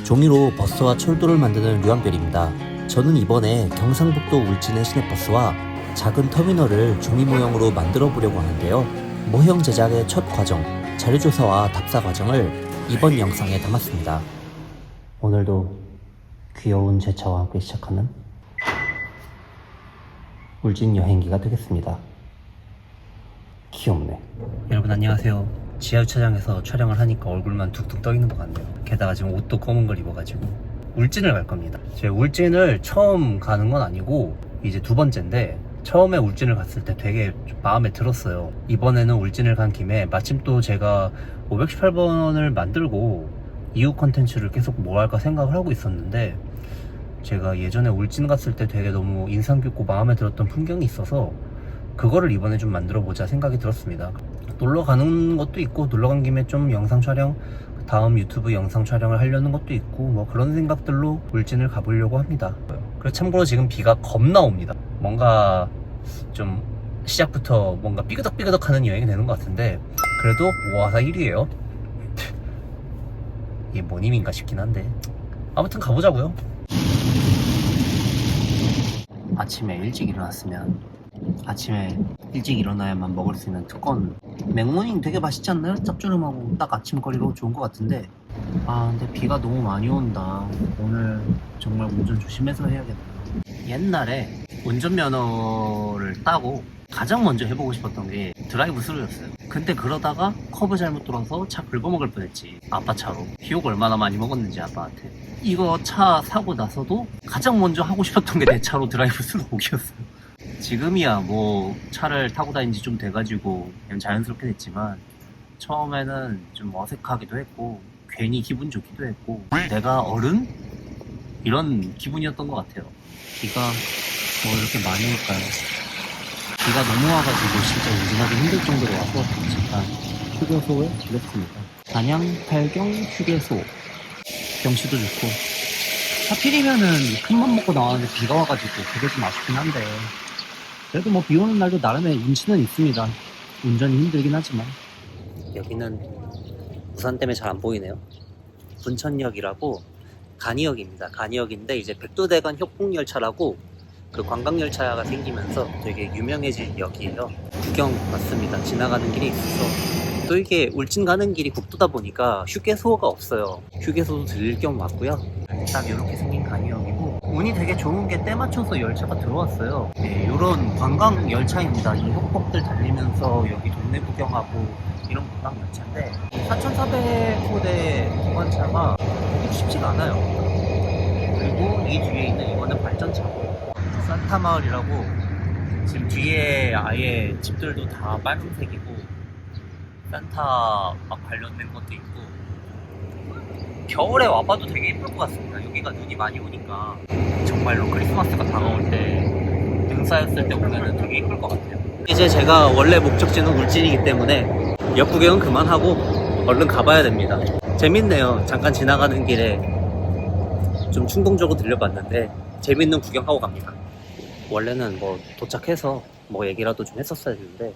종이로 버스와 철도를 만드는 류한별입니다. 저는 이번에 경상북도 울진의 시내버스와 작은 터미널을 종이 모형으로 만들어 보려고 하는데요. 모형 제작의 첫 과정, 자료조사와 답사 과정을 이번 영상에 담았습니다. 오늘도 귀여운 제 차와 함께 시작하는 울진 여행기가 되겠습니다. 귀엽네. 여러분 안녕하세요. 지하주차장에서 촬영을 하니까 얼굴만 툭툭 떠 있는 것 같네요. 게다가 지금 옷도 검은 걸 입어가지고 울진을 갈 겁니다. 제가 울진을 처음 가는 건 아니고 이제 두 번째인데, 처음에 울진을 갔을 때 되게 좀 마음에 들었어요. 이번에는 울진을 간 김에 마침 또 제가 518번을 만들고 이후 컨텐츠를 계속 뭐 할까 생각을 하고 있었는데, 제가 예전에 울진 갔을 때 되게 너무 인상 깊고 마음에 들었던 풍경이 있어서 그거를 이번에 좀 만들어 보자 생각이 들었습니다. 놀러 가는 것도 있고, 놀러 간 김에 좀 영상 촬영, 다음 유튜브 영상 촬영을 하려는 것도 있고, 뭐 그런 생각들로 울진을 가보려고 합니다. 그리고 참고로 지금 비가 겁나 옵니다. 뭔가 좀 시작부터 뭔가 삐그덕삐그덕 하는 여행이 되는 것 같은데, 그래도 5화4일이에요 이게 뭔 의미인가 싶긴 한데, 아무튼 가보자고요. 아침에 일찍 일어나야만 먹을 수 있는 특권 맥모닝 되게 맛있지 않나요? 짭조름하고 딱 아침거리로 좋은 것 같은데, 근데 비가 너무 많이 온다. 오늘 정말 운전 조심해서 해야겠다. 옛날에 운전면허를 따고 가장 먼저 해보고 싶었던 게 드라이브 스루였어요. 근데 그러다가 커브 잘못 돌아서 차 긁어먹을 뻔했지. 아빠 차로. 비욕 얼마나 많이 먹었는지 아빠한테. 이거 차 사고 나서도 가장 먼저 하고 싶었던 게 내 차로 드라이브 스루 오기였어요. 지금이야 뭐 차를 타고 다닌 지 좀 돼가지고 그냥 자연스럽게 됐지만, 처음에는 좀 어색하기도 했고 괜히 기분 좋기도 했고, 내가 어른? 이런 기분이었던 것 같아요. 비가 뭐 이렇게 많이 올까요? 비가 너무 와가지고 진짜 운전하기 힘들 정도로 와서 잠깐 휴게소에 들렸습니다. 단양 팔경 휴게소. 경치도 좋고, 하필이면은 큰맘 먹고 나왔는데 비가 와가지고 그게 좀 아쉽긴 한데, 그래도 뭐 비 오는 날도 나름의 운치는 있습니다. 운전이 힘들긴 하지만. 여기는 우산 때문에 잘 안 보이네요. 분천역이라고 간이역입니다. 간이역인데 이제 백두대간 협곡열차라고 그 관광열차가 생기면서 되게 유명해진 역이에요. 구경 왔습니다. 지나가는 길이 있어서. 또 이게 울진 가는 길이 국도다 보니까 휴게소가 없어요. 휴게소도 들릴 겸 왔고요. 딱 이렇게 생긴 간이역이고, 운이 되게 좋은 게 때 맞춰서 열차가 들어왔어요. 네, 이런 관광 열차입니다. 이 협곡들 달리면서 여기 동네 구경하고 이런 관광 열차인데, 4,400호대 기관차가 보기 쉽지가 않아요. 그리고 이 뒤에 있는 이거는 발전차고, 산타 마을이라고 지금 뒤에 아예 집들도 다 빨간색이고 산타 막 관련된 것도 있고, 겨울에 와봐도 되게 예쁠 것 같습니다. 여기가 눈이 많이 오니까 정말로 크리스마스가 다가올 때, 눈 쌓였을 때 오면은 되게 예쁠 것 같아요. 이제 제가 원래 목적지는 울진이기 때문에 역구경은 그만하고 얼른 가봐야 됩니다. 재밌네요. 잠깐 지나가는 길에 좀 충동적으로 들려봤는데 재밌는 구경하고 갑니다. 원래는 뭐 도착해서 뭐 얘기라도 좀 했었어야 했는데,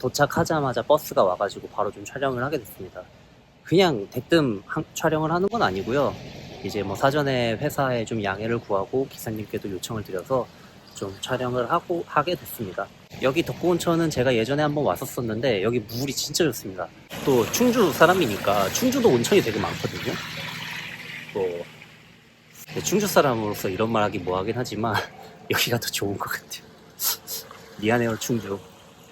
도착하자마자 버스가 와가지고 바로 좀 촬영을 하게 됐습니다. 그냥 대뜸 촬영을 하는 건 아니고요. 이제 뭐 사전에 회사에 좀 양해를 구하고 기사님께도 요청을 드려서 좀 촬영을 하게 됐습니다. 여기 덕구온천은 제가 예전에 한번 왔었었는데 여기 물이 진짜 좋습니다. 또 충주 사람이니까 충주도 온천이 되게 많거든요. 뭐 충주 사람으로서 이런 말 하기 뭐하긴 하지만 여기가 더 좋은 것 같아요. 미안해요 충주.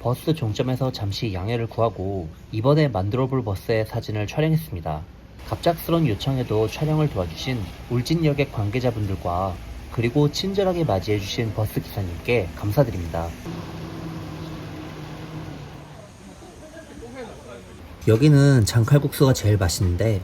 버스 종점에서 잠시 양해를 구하고 이번에 만들어볼 버스의 사진을 촬영했습니다. 갑작스런 요청에도 촬영을 도와주신 울진역의 관계자분들과 그리고 친절하게 맞이해주신 버스 기사님께 감사드립니다. 여기는 장칼국수가 제일 맛있는데,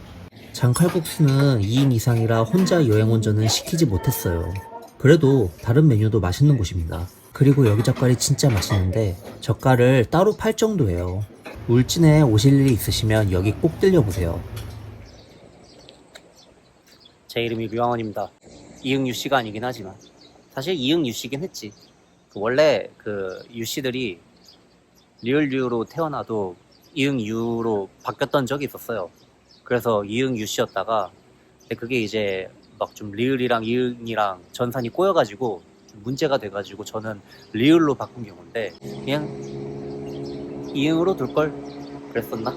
장칼국수는 2인 이상이라 혼자 여행 운전은 시키지 못했어요. 그래도 다른 메뉴도 맛있는 곳입니다. 그리고 여기 젓갈이 진짜 맛있는데 젓갈을 따로 팔 정도예요. 울진에 오실 일이 있으시면 여기 꼭 들려보세요. 제 이름이 류황원입니다. 이응 유씨가 아니긴 하지만 사실 이응 유씨긴 했지. 원래 그 유씨들이 리을 유로 태어나도 이응 유로 바뀌었던 적이 있었어요. 그래서 이응 유씨였다가 근데 그게 이제 막 좀 리을이랑 이응이랑 전산이 꼬여가지고 좀 문제가 돼가지고 저는 리을로 바꾼 경우인데 그냥 이응으로 둘 걸 그랬었나?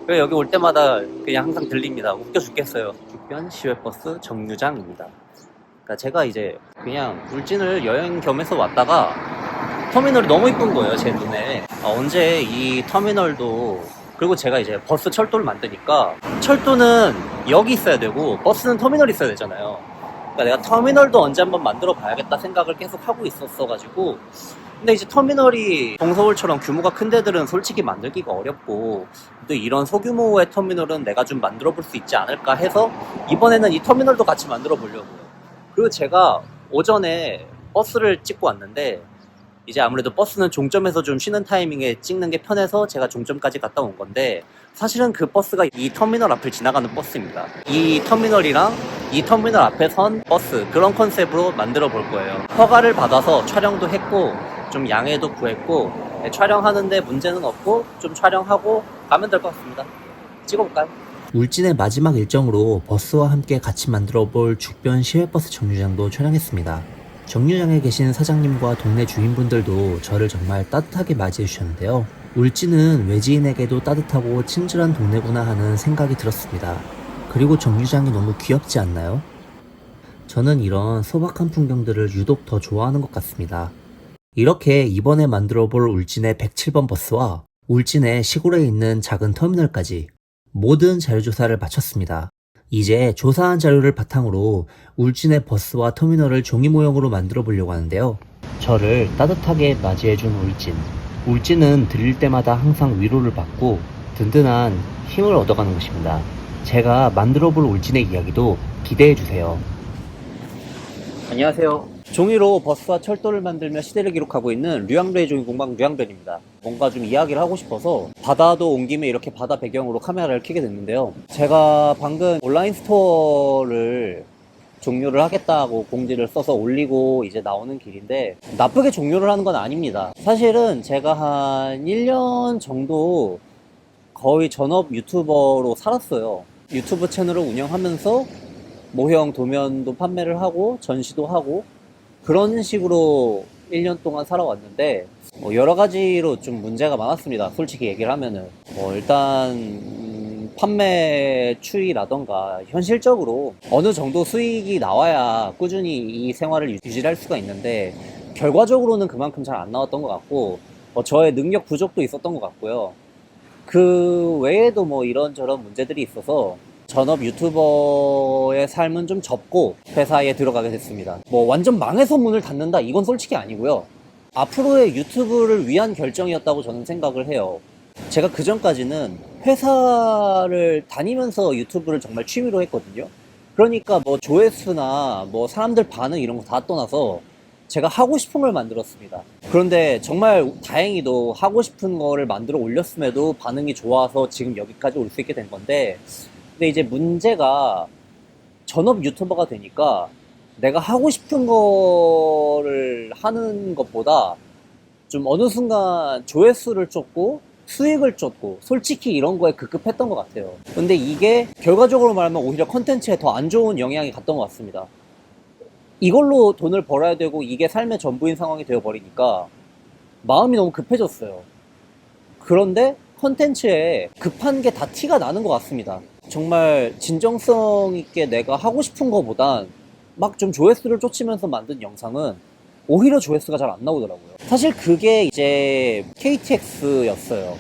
그래 여기 올 때마다 그냥 항상 들립니다. 웃겨 죽겠어요. 국변 시외버스 정류장입니다. 그러니까 제가 이제 그냥 울진을 여행 겸해서 왔다가 터미널이 너무 이쁜 거예요, 제 눈에. 언제 이 터미널도, 그리고 제가 이제 버스 철도를 만드니까 철도는 여기 있어야 되고 버스는 터미널이 있어야 되잖아요. 그러니까 내가 터미널도 언제 한번 만들어 봐야겠다 생각을 계속 하고 있었어가지고, 근데 이제 터미널이 동서울처럼 규모가 큰 데들은 솔직히 만들기가 어렵고, 또 이런 소규모의 터미널은 내가 좀 만들어 볼 수 있지 않을까 해서 이번에는 이 터미널도 같이 만들어 보려고요. 그리고 제가 오전에 버스를 찍고 왔는데 이제 아무래도 버스는 종점에서 좀 쉬는 타이밍에 찍는 게 편해서 제가 종점까지 갔다 온 건데, 사실은 그 버스가 이 터미널 앞을 지나가는 버스입니다. 이 터미널이랑 이 터미널 앞에 선 버스, 그런 컨셉으로 만들어 볼 거예요. 허가를 받아서 촬영도 했고 좀 양해도 구했고, 촬영하는데 문제는 없고 좀 촬영하고 가면 될 것 같습니다. 찍어볼까요? 울진의 마지막 일정으로 버스와 함께 같이 만들어 볼 죽변 시외버스 정류장도 촬영했습니다. 정류장에 계신 사장님과 동네 주인분들도 저를 정말 따뜻하게 맞이해 주셨는데요. 울진은 외지인에게도 따뜻하고 친절한 동네구나 하는 생각이 들었습니다. 그리고 정류장이 너무 귀엽지 않나요? 저는 이런 소박한 풍경들을 유독 더 좋아하는 것 같습니다. 이렇게 이번에 만들어 볼 울진의 107번 버스와 울진의 시골에 있는 작은 터미널까지 모든 자료조사를 마쳤습니다. 이제 조사한 자료를 바탕으로 울진의 버스와 터미널을 종이 모형으로 만들어 보려고 하는데요. 저를 따뜻하게 맞이해준 울진. 울진은 들릴 때마다 항상 위로를 받고 든든한 힘을 얻어가는 곳입니다. 제가 만들어 볼 울진의 이야기도 기대해주세요. 안녕하세요. 종이로 버스와 철도를 만들며 시대를 기록하고 있는 류양변의 종이공방 류양변입니다. 뭔가 좀 이야기를 하고 싶어서 바다도 온 김에 이렇게 바다 배경으로 카메라를 켜게 됐는데요. 제가 방금 온라인 스토어를 종료를 하겠다고 공지를 써서 올리고 이제 나오는 길인데, 나쁘게 종료를 하는 건 아닙니다. 사실은 제가 한 1년 정도 거의 전업 유튜버로 살았어요. 유튜브 채널을 운영하면서 모형 도면도 판매를 하고 전시도 하고 그런 식으로 1년 동안 살아왔는데, 여러 가지로 좀 문제가 많았습니다. 솔직히 얘기를 하면은 일단 판매 추이라던가 현실적으로 어느 정도 수익이 나와야 꾸준히 이 생활을 유지할 수가 있는데, 결과적으로는 그만큼 잘 안 나왔던 것 같고, 저의 능력 부족도 있었던 것 같고요. 그 외에도 뭐 이런저런 문제들이 있어서 전업 유튜버의 삶은 좀 접고 회사에 들어가게 됐습니다. 뭐 완전 망해서 문을 닫는다, 이건 솔직히 아니고요. 앞으로의 유튜브를 위한 결정이었다고 저는 생각을 해요. 제가 그 전까지는 회사를 다니면서 유튜브를 정말 취미로 했거든요. 그러니까 뭐 조회수나 뭐 사람들 반응 이런 거 다 떠나서 제가 하고 싶은 걸 만들었습니다. 그런데 정말 다행히도 하고 싶은 거를 만들어 올렸음에도 반응이 좋아서 지금 여기까지 올 수 있게 된 건데, 근데 이제 문제가 전업 유튜버가 되니까 내가 하고 싶은 거를 하는 것보다 좀 어느 순간 조회수를 쫓고 수익을 쫓고 솔직히 이런 거에 급급했던 것 같아요. 근데 이게 결과적으로 말하면 오히려 컨텐츠에 더 안 좋은 영향이 갔던 것 같습니다. 이걸로 돈을 벌어야 되고 이게 삶의 전부인 상황이 되어버리니까 마음이 너무 급해졌어요. 그런데 컨텐츠에 급한 게 다 티가 나는 것 같습니다. 정말 진정성 있게 내가 하고 싶은 거보단 막 좀 조회수를 쫓으면서 만든 영상은 오히려 조회수가 잘 안 나오더라고요. 사실 그게 이제 KTX였어요.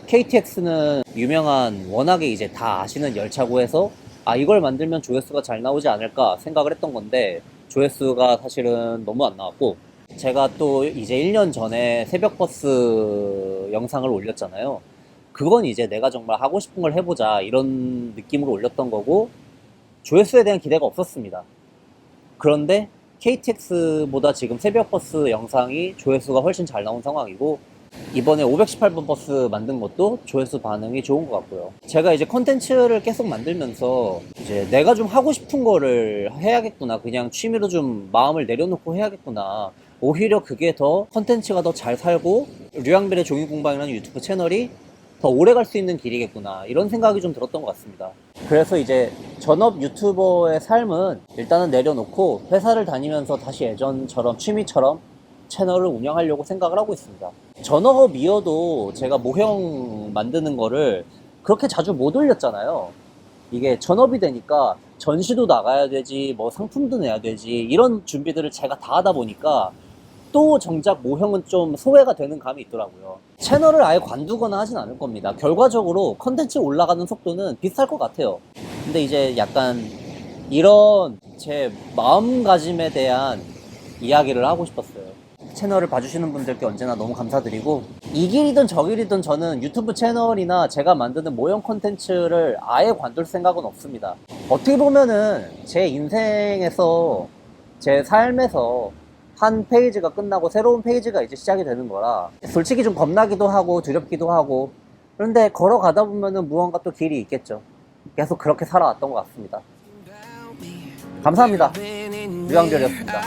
KTX는 유명한, 워낙에 이제 다 아시는 열차고 해서 이걸 만들면 조회수가 잘 나오지 않을까 생각을 했던 건데, 조회수가 사실은 너무 안 나왔고, 제가 또 이제 1년 전에 새벽버스 영상을 올렸잖아요. 그건 이제 내가 정말 하고 싶은 걸 해보자 이런 느낌으로 올렸던 거고, 조회수에 대한 기대가 없었습니다. 그런데 KTX보다 지금 새벽버스 영상이 조회수가 훨씬 잘 나온 상황이고, 이번에 518번 버스 만든 것도 조회수 반응이 좋은 것 같고요. 제가 이제 컨텐츠를 계속 만들면서 이제 내가 좀 하고 싶은 거를 해야겠구나, 그냥 취미로 좀 마음을 내려놓고 해야겠구나, 오히려 그게 더 컨텐츠가 더 잘 살고 류양변의 종이공방이라는 유튜브 채널이 더 오래 갈 수 있는 길이겠구나, 이런 생각이 좀 들었던 것 같습니다. 그래서 이제 전업 유튜버의 삶은 일단은 내려놓고 회사를 다니면서 다시 예전처럼 취미처럼 채널을 운영하려고 생각을 하고 있습니다. 전업이어도 제가 모형 만드는 거를 그렇게 자주 못 올렸잖아요. 이게 전업이 되니까 전시도 나가야 되지, 뭐 상품도 내야 되지, 이런 준비들을 제가 다 하다 보니까 또 정작 모형은 좀 소외가 되는 감이 있더라고요. 채널을 아예 관두거나 하진 않을 겁니다. 결과적으로 컨텐츠 올라가는 속도는 비슷할 것 같아요. 근데 이제 약간 이런 제 마음가짐에 대한 이야기를 하고 싶었어요. 채널을 봐주시는 분들께 언제나 너무 감사드리고, 이 길이든 저 길이든 저는 유튜브 채널이나 제가 만드는 모형 콘텐츠를 아예 관둘 생각은 없습니다. 어떻게 보면은 제 인생에서, 제 삶에서 한 페이지가 끝나고 새로운 페이지가 이제 시작이 되는 거라 솔직히 좀 겁나기도 하고 두렵기도 하고, 그런데 걸어가다 보면은 무언가 또 길이 있겠죠. 계속 그렇게 살아왔던 것 같습니다. 감사합니다. 유양별이었습니다.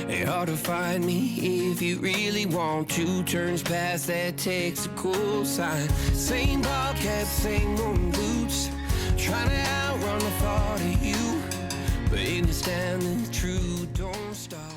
Hard to find me if you really want to. Turns past that takes a cool sign. Same bobcat, same moon boots. Trying to outrun the thought of you, but in you standing true, don't stop.